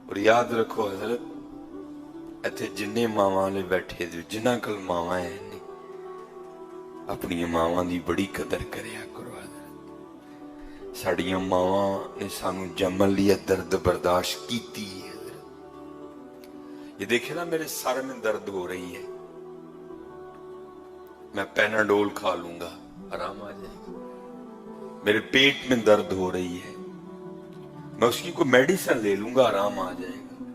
اور یاد رکھو حضرت ایتھے جننے ماواں لے بیٹھے جو جنہاں کل ماواں ہیں اپنی ماواں دی بڑی قدر کریا کرو حضرت. ساڑیاں ماواں نے سانو جمل لیا درد برداشت کیتی ہے حضرت. یہ دیکھے نا میرے سر میں درد ہو رہی ہے، میں پیناڈول کھا لوں گا آرام آ جائے گا. میرے پیٹ میں درد ہو رہی ہے، میں اس کی کوئی میڈیسن لے لوں گا آرام آ جائے گا.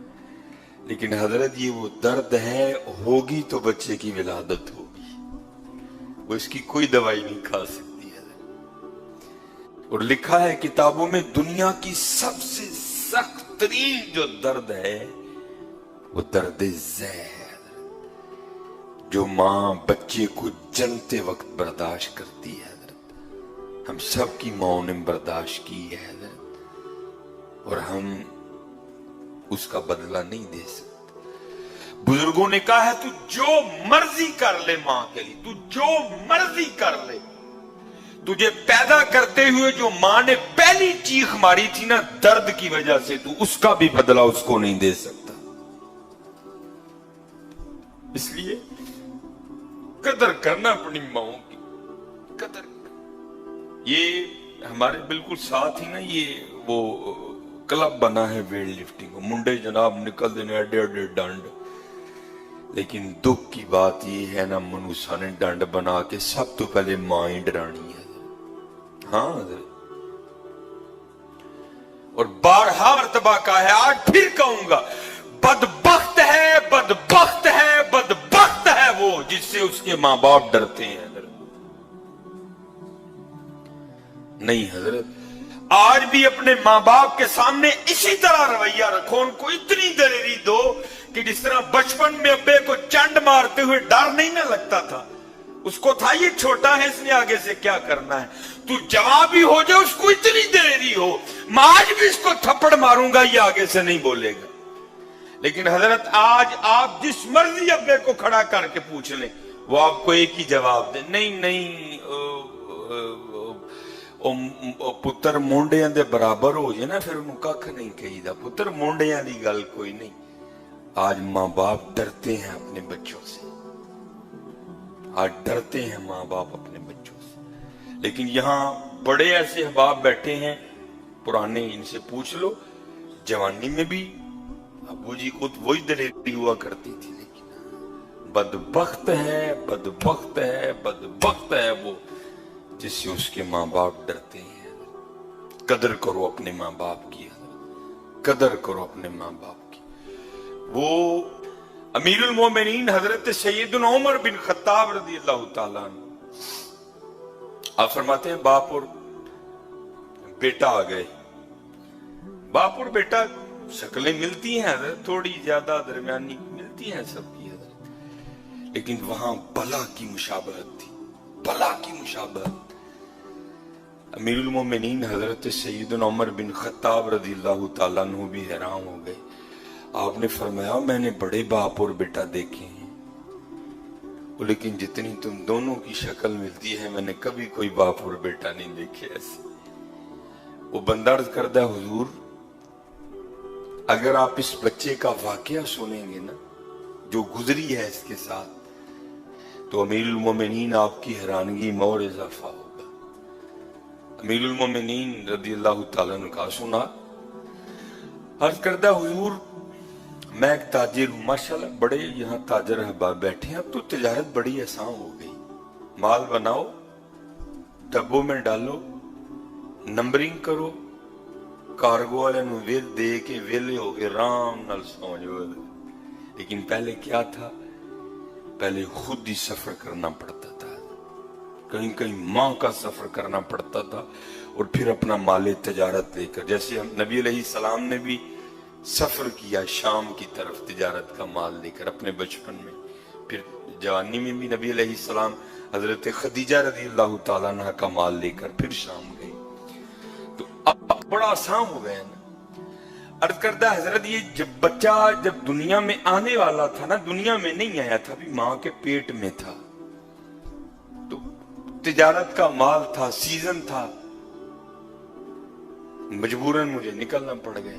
لیکن حضرت یہ وہ درد ہے، ہوگی تو بچے کی ولادت ہوگی، وہ اس کی کوئی دوائی نہیں کھا سکتی حضرت. اور لکھا ہے کتابوں میں دنیا کی سب سے سخت ترین جو درد ہے وہ درد ذہ ہے حضرت، جو ماں بچے کو جنتے وقت برداشت کرتی ہے حضرت. ہم سب کی ماں نے برداشت کی ہے حضرت، اور ہم اس کا بدلہ نہیں دے سکتے. بزرگوں نے کہا ہے تو جو مرضی کر لے ماں کے لیے، تو جو مرضی کر لے، تجھے پیدا کرتے ہوئے جو ماں نے پہلی چیخ ماری تھی نا درد کی وجہ سے، تو اس کا بھی بدلہ اس کو نہیں دے سکتا. اس لیے قدر کرنا اپنی ماں کی قدر. یہ ہمارے بالکل ساتھ ہی نا یہ وہ کلب بنا ہے ویٹ لفٹنگ، منڈے جناب نکل دینے اڈے اڈے ڈانڈ. لیکن دکھ کی بات یہ ہے نا منوسا نے ڈانڈ بنا کے سب تو پہلے ماں ہی ڈرانی ہے. ہاں حضرت، اور بارہا مرتبہ کہا ہے، آج پھر کہوں گا، بدبخت ہے بدبخت ہے بدبخت ہے وہ جس سے اس کے ماں باپ ڈرتے ہیں حضرت. نہیں حضرت، آج بھی اپنے ماں باپ کے سامنے اسی طرح رویہ رکھو، ان کو اتنی دلیری دو کہ جس طرح بچپن میں ابے کو چنڈ مارتے ہوئے ڈر نہیں نہ لگتا تھا، اس کو تھا یہ چھوٹا ہے اس نے آگے سے کیا کرنا ہے. تو جواب بھی ہو جائے اس کو اتنی دلیری ہو، میں آج بھی اس کو تھپڑ ماروں گا یہ آگے سے نہیں بولے گا. لیکن حضرت آج آپ جس مرضی ابے کو کھڑا کر کے پوچھ لیں وہ آپ کو ایک ہی جواب دے، نہیں پتر مونڈیاں دے برابر ہو جائے نا پھر انہوں ککھ نہیں کہی دا، پتر مونڈیاں دی گل کوئی نہیں. آج ماں باپ ڈرتے ہیں اپنے بچوں سے، آج ڈرتے ہیں ماں باپ اپنے بچوں سے. لیکن یہاں بڑے ایسے احباب بیٹھے ہیں پرانے، ان سے پوچھ لو جوانی میں بھی ابو جی کو وہی دلیری ہوا کرتی تھی. لیکن بدبخت ہے بدبخت ہے بدبخت ہے وہ جس سے اس کے ماں باپ ڈرتے ہیں. قدر کرو اپنے ماں باپ کی، قدر کرو اپنے ماں باپ کی. وہ امیر المومنین حضرت سیدنا عمر بن خطاب رضی اللہ تعالیٰ عنہ آپ فرماتے ہیں باپ اور بیٹا آ گئے. باپ اور بیٹا شکلیں ملتی ہیں حضرت، تھوڑی زیادہ درمیانی ملتی ہیں سب کی حضرت، لیکن وہاں بلا کی مشابہت تھی، بلا کی مشابہت. امیر المومنین حضرت سیدنا عمر بن خطاب رضی اللہ تعالیٰ عنہ بھی حیران ہو گئے. آپ نے فرمایا میں نے بڑے باپ اور بیٹا دیکھے ہیں، لیکن جتنی تم دونوں کی شکل ملتی ہے میں نے کبھی کوئی باپ اور بیٹا نہیں دیکھے ایسے. وہ بندہ عرض کردہ حضور اگر آپ اس بچے کا واقعہ سنیں گے نا جو گزری ہے اس کے ساتھ تو امیر المومنین آپ کی حیرانگی میں اور اضافہ ہوگا. امیر المومنین رضی اللہ تعالیٰ نے کہا سنا. عرض کردہ حضور میں ایک تاجر ہوں، ماشاءاللہ بڑے یہاں تاجر احباب بیٹھے ہیں، اب تو تجارت بڑی آسان ہو گئی، مال بناؤ ڈبوں میں ڈالو نمبرنگ کرو کارگو والے نو ویل دے کے ویلے ہو کے رام نال سو جاؤ. لیکن پہلے کیا تھا، پہلے خود ہی سفر کرنا پڑتا تھا، کہیں کہیں ماہ کا سفر کرنا پڑتا تھا اور پھر اپنا مال تجارت لے کر، جیسے ہم نبی علیہ السلام نے بھی سفر کیا شام کی طرف تجارت کا مال لے کر اپنے بچپن میں، پھر جوانی میں بھی نبی علیہ السلام حضرت خدیجہ رضی اللہ تعالیٰ عنہ کا مال لے کر پھر شام گئے. تو اب بڑا آسان ہو گیا نا. عرض کردہ حضرت یہ جب بچہ جب دنیا میں آنے والا تھا نا، دنیا میں نہیں آیا تھا، بھی ماں کے پیٹ میں تھا، تو تجارت کا مال تھا، سیزن تھا، مجبوراً مجھے نکلنا پڑ گیا.